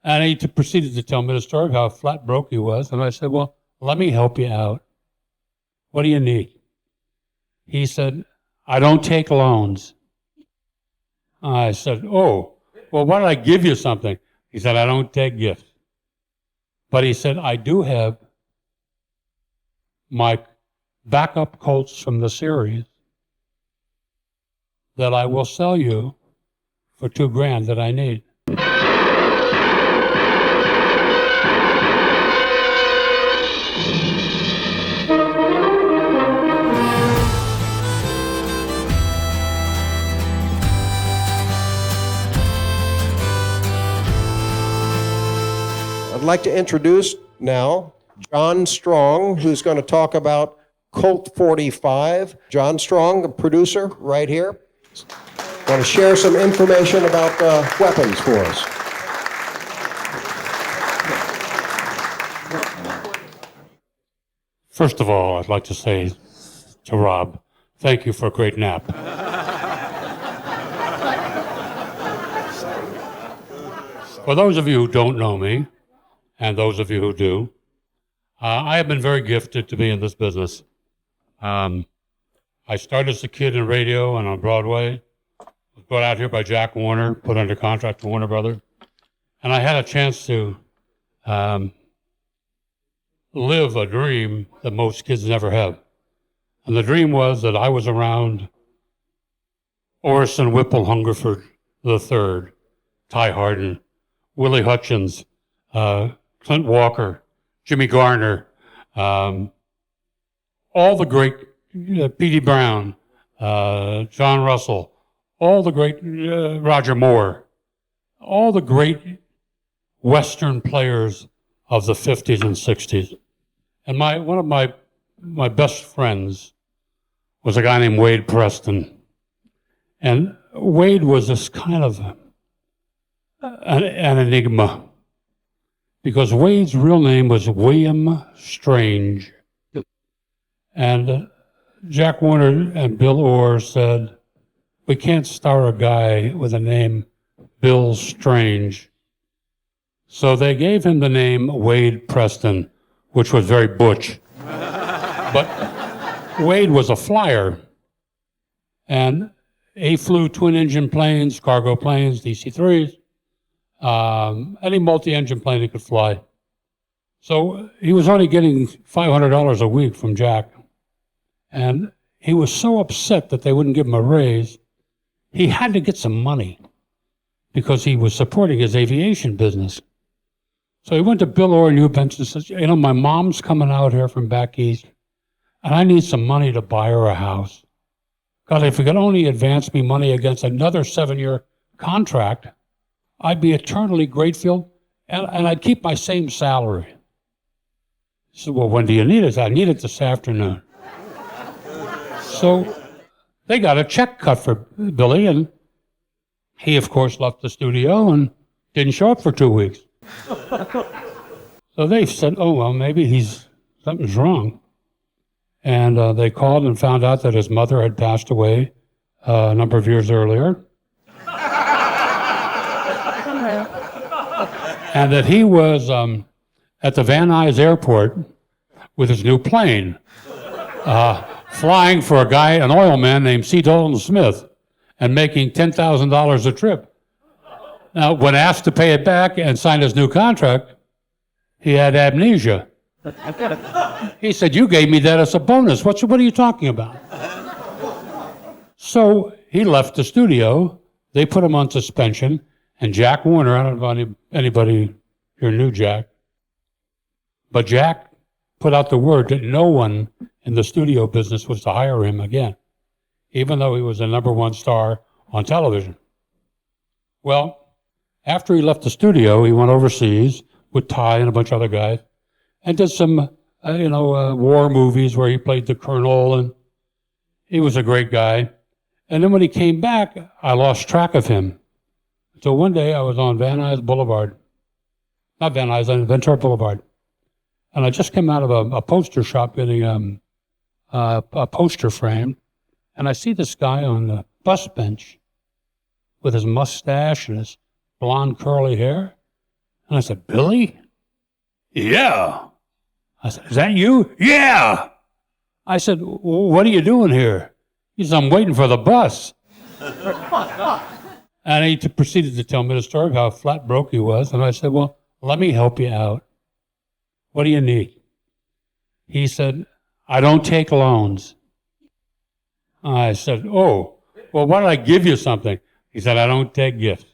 And he proceeded to tell me the story of how flat broke he was. And I said, well, let me help you out. What do you need? He said, I don't take loans. I said, oh, well, why don't I give you something? He said, I don't take gifts. But he said, I do have my backup Colts from the series that I will sell you for $2,000 that I need. I'd like to introduce now John Strong, who's going to talk about Colt 45. John Strong, the producer, right here, going to share some information about weapons for us. First of all, I'd like to say to Rob, thank you for a great nap. For those of you who don't know me, and those of you who do, I have been very gifted to be in this business. I started as a kid in radio and on Broadway. Was brought out here by Jack Warner, put under contract to Warner Brothers. And I had a chance to live a dream that most kids never have. And the dream was that I was around Orson Whipple Hungerford III, Ty Hardin, Willie Hutchins, Clint Walker, Jimmy Garner, all the great, P.D. Brown, John Russell, all the great, Roger Moore, all the great Western players of the 50s and 60s. And one of my best friends was a guy named Wayde Preston. And Wayde was this kind of an enigma, because Wade's real name was William Strange. And Jack Warner and Bill Orr said, we can't star a guy with a name Bill Strange. So they gave him the name Wayde Preston, which was very butch. But Wayde was a flyer, and he flew twin-engine planes, cargo planes, DC-3s, any multi-engine plane he could fly. So he was only getting $500 a week from Jack. And he was so upset that they wouldn't give him a raise, he had to get some money because he was supporting his aviation business. So he went to Bill Orr and Hugh Benson and says, you know, my mom's coming out here from back east, and I need some money to buy her a house. God, if you could only advance me money against another 7-year contract, I'd be eternally grateful, and I'd keep my same salary. He said, well, when do you need it? I need it this afternoon. So they got a check cut for Billy, and he, of course, left the studio and didn't show up for 2 weeks. So they said, oh, well, maybe something's wrong. And they called and found out that his mother had passed away a number of years earlier. And that he was at the Van Nuys airport with his new plane, flying for a guy, an oil man named C. Dalton Smith, and making $10,000 a trip. Now, when asked to pay it back and sign his new contract, he had amnesia. He said, you gave me that as a bonus. What are you talking about? So he left the studio. They put him on suspension. And Jack Warner, I don't know if anybody here knew Jack, but Jack put out the word that no one in the studio business was to hire him again, even though he was the #1 star on television. Well, after he left the studio, he went overseas with Ty and a bunch of other guys and did some, war movies where he played the colonel, and he was a great guy. And then when he came back, I lost track of him. So one day I was on Van Nuys Boulevard, not Van Nuys, on Ventura Boulevard. And I just came out of a poster shop getting a poster framed. And I see this guy on the bus bench with his mustache and his blonde curly hair. And I said, Billy? Yeah. I said, is that you? Yeah. I said, what are you doing here? He said, I'm waiting for the bus. And he proceeded to tell me the story of how flat broke he was. And I said, well, let me help you out. What do you need? He said, I don't take loans. I said, oh, well, why don't I give you something? He said, I don't take gifts.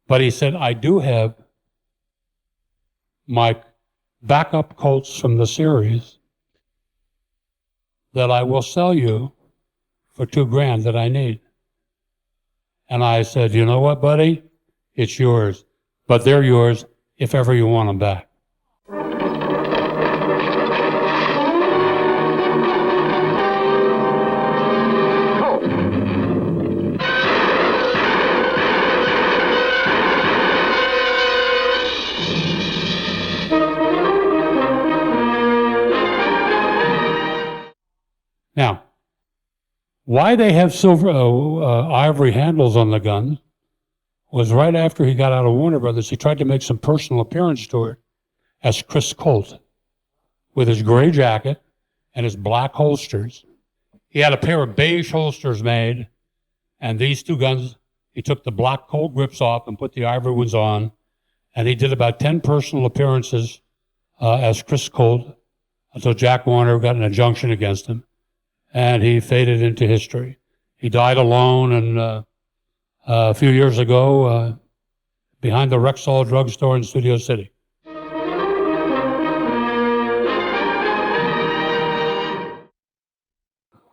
But he said, I do have my backup Colts from the series that I will sell you for $2,000 that I need. And I said, you know what, buddy? It's yours. But they're yours if ever you want them back. Now, why they have silver ivory handles on the gun was right after he got out of Warner Brothers, he tried to make some personal appearance to it as Chris Colt with his gray jacket and his black holsters. He had a pair of beige holsters made, and these two guns, he took the black Colt grips off and put the ivory ones on, and he did about 10 personal appearances as Chris Colt until Jack Warner got an injunction against him. And he faded into history. He died alone and a few years ago behind the Rexall drugstore in Studio City.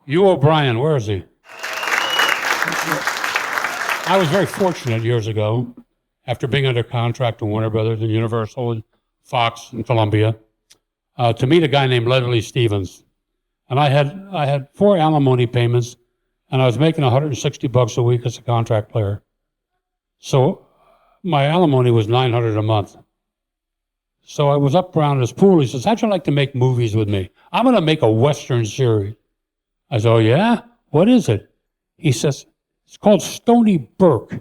Hugh O'Brien, where is he? I was very fortunate years ago, after being under contract to Warner Brothers and Universal and Fox and Columbia, to meet a guy named Leslie Stevens. And I had 4 alimony payments, and I was making $160 a week as a contract player. So my alimony was $900 a month. So I was up around his pool. He says, how'd you like to make movies with me? I'm going to make a Western series. I said, oh, yeah? What is it? He says, it's called Stoney Burke.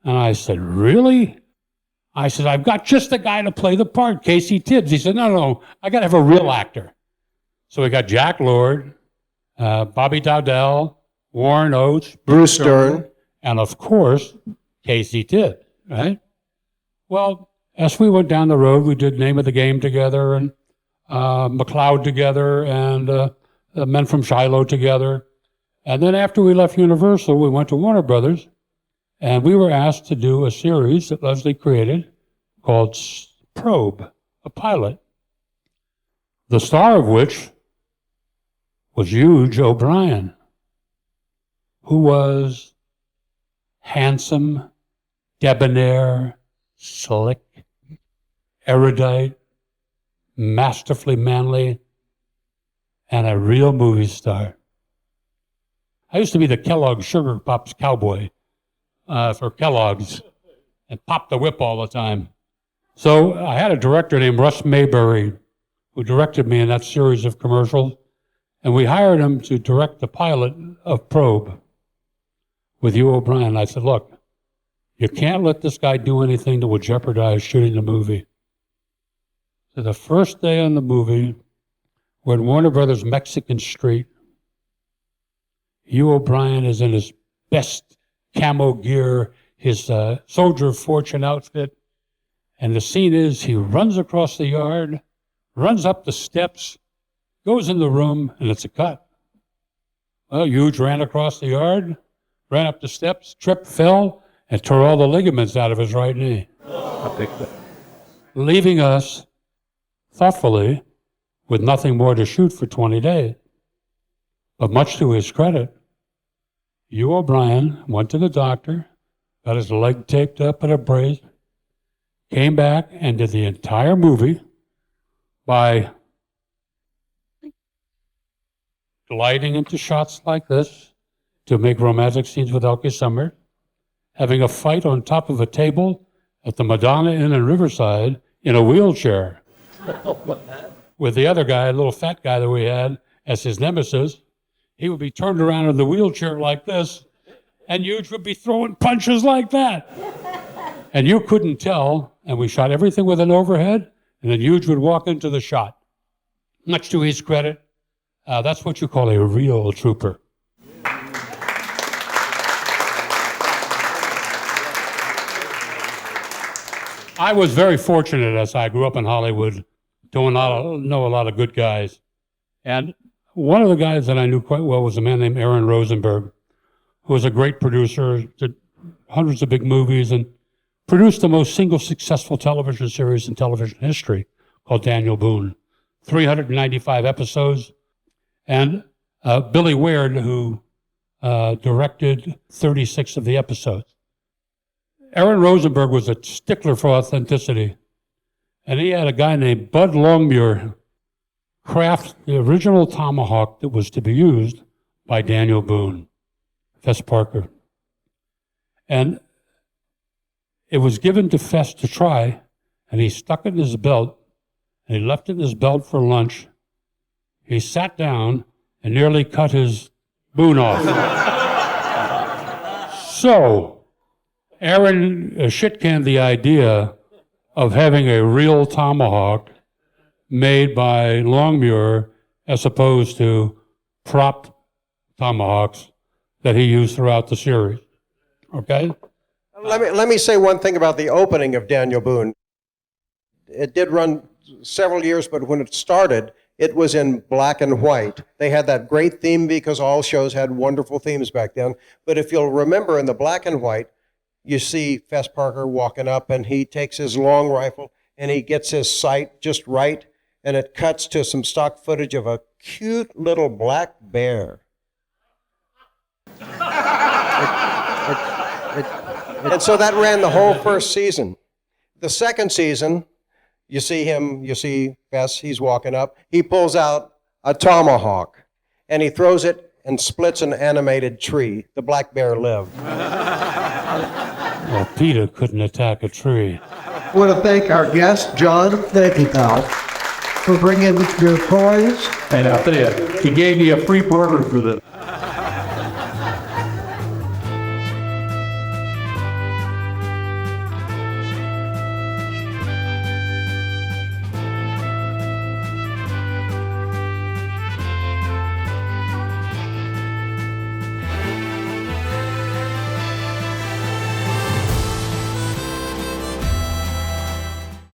And I said, really? I said, I've got just the guy to play the part, Casey Tibbs. He said, no, I got to have a real actor. So we got Jack Lord, Bobby Dowdell, Warren Oates, Bruce Dern, and of course, Casey Tibbs, right? Well, as we went down the road, we did Name of the Game together and McCLOUD together and the Men from Shiloh together. And then after we left Universal, we went to Warner Brothers, and we were asked to do a series that Leslie created called Probe, a pilot, the star of which was Hugh O'Brien, who was handsome, debonair, slick, erudite, masterfully manly, and a real movie star. I used to be the Kellogg's Sugar Pops cowboy for Kellogg's and pop the whip all the time. So I had a director named Russ Mayberry who directed me in that series of commercials. And we hired him to direct the pilot of Probe with Hugh O'Brien. I said, look, you can't let this guy do anything that would jeopardize shooting the movie. So the first day on the movie, we're in Warner Brothers Mexican Street. Hugh O'Brien is in his best camo gear, his Soldier of Fortune outfit. And the scene is he runs across the yard, runs up the steps, goes in the room, and it's a cut. Well, Hughes ran across the yard, ran up the steps, tripped, fell, and tore all the ligaments out of his right knee. Leaving us, thoughtfully, with nothing more to shoot for 20 days. But much to his credit, Hugh O'Brien went to the doctor, got his leg taped up and a brace, came back and did the entire movie by gliding into shots like this to make romantic scenes with Elke Summer, having a fight on top of a table at the Madonna Inn in Riverside in a wheelchair with the other guy, a little fat guy that we had, as his nemesis. He would be turned around in the wheelchair like this, and Hughes would be throwing punches like that. And you couldn't tell, and we shot everything with an overhead, and then Hugh would walk into the shot. Much to his credit, that's what you call a real trooper. I was very fortunate as I grew up in Hollywood to know a lot of good guys. And one of the guys that I knew quite well was a man named Aaron Rosenberg, who was a great producer, did hundreds of big movies, and produced the most single successful television series in television history called Daniel Boone. 395 episodes. And Billy Weird, who directed 36 of the episodes. Aaron Rosenberg was a stickler for authenticity. And he had a guy named Bud Longmuir craft the original tomahawk that was to be used by Daniel Boone, Fess Parker. And it was given to Fess to try, and he stuck it in his belt, and he left it in his belt for lunch. He sat down and nearly cut his Boone off. So, Aaron shit-canned the idea of having a real tomahawk made by Longmuir as opposed to prop tomahawks that he used throughout the series. Okay? Let me say one thing about the opening of Daniel Boone. It did run several years, but when it started, it was in black and white. They had that great theme because all shows had wonderful themes back then. But if you'll remember, in the black and white, you see Fess Parker walking up, and he takes his long rifle, and he gets his sight just right, and it cuts to some stock footage of a cute little black bear. And so that ran the whole first season. The second season, you see Fess, he's walking up, he pulls out a tomahawk, and he throws it and splits an animated tree. The black bear lived. Well, Peter couldn't attack a tree. I want to thank our guest, John. Thank you, pal. For bringing your toys. And I'll tell you, he gave me a free burger for this.